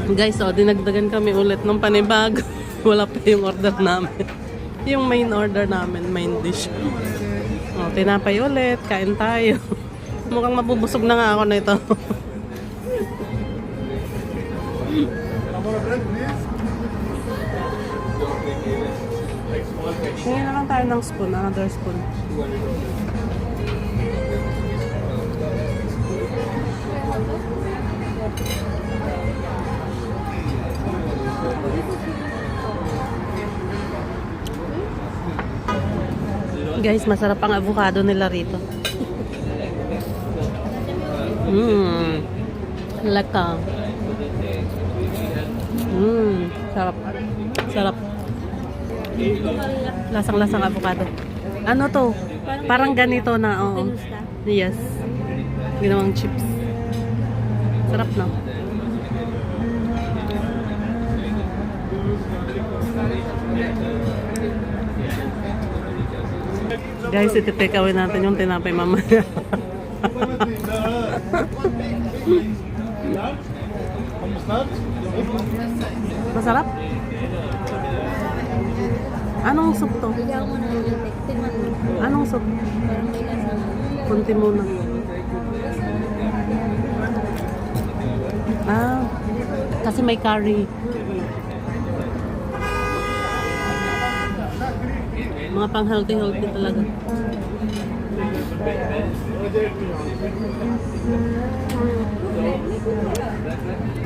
Guys, dinagdagan kami ulit ng panibago. Wala pa yung order namin. Yung main order namin, main dish. Tinapay ulit, kain tayo. Mukhang mabubusog na nga ako na ito. Hingi na lang tayo ng spoon, another spoon. Guys, masarap ang avocado nila rito. Laka. Sarap. Sarap. Lasang-lasang avocado. Ano to? Parang ganito na, oo. Yes. Ginawang chips. Sarap, no? Guys, iti-take away natin yung tinapay mamaya. Masarap? Anong soup to? Anong soup? Kunti muna. Kasi may curry. Mga pang healthy talaga.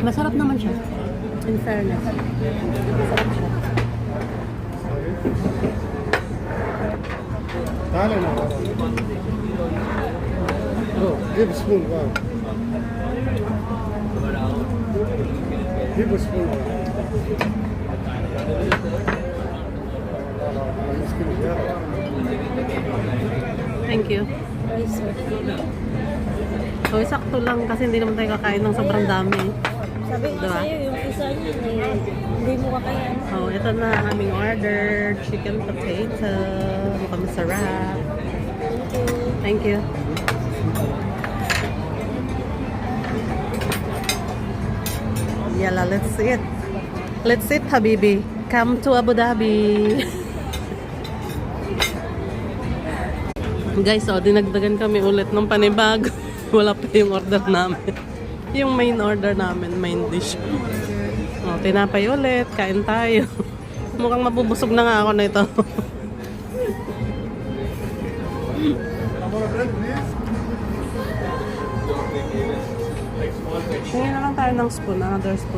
Masarap naman siya. In fairness. Masarap siya. Dale na. Oh, give a spoon. Wow. Give a spoon. Thank you. So, sakto lang kasi hindi naman tayo kakain ng sobrang dami. Sabi ko Diba? sa'yo, yung isa niya, hindi mo kakayan. Ito na ang aming order. Chicken potato. Mukhang masarap. Thank you. Yala, let's eat. Let's eat, Habibi. Come to Abu Dhabi. Guys, dinagdagan kami ulit ng panibago. Wala pa yung order namin. Yung main order namin, main dish. Tinapay ulit, kain tayo. Mukhang mabubusog na nga ako na ito. Hingi na lang tayo ng spoon, another spoon.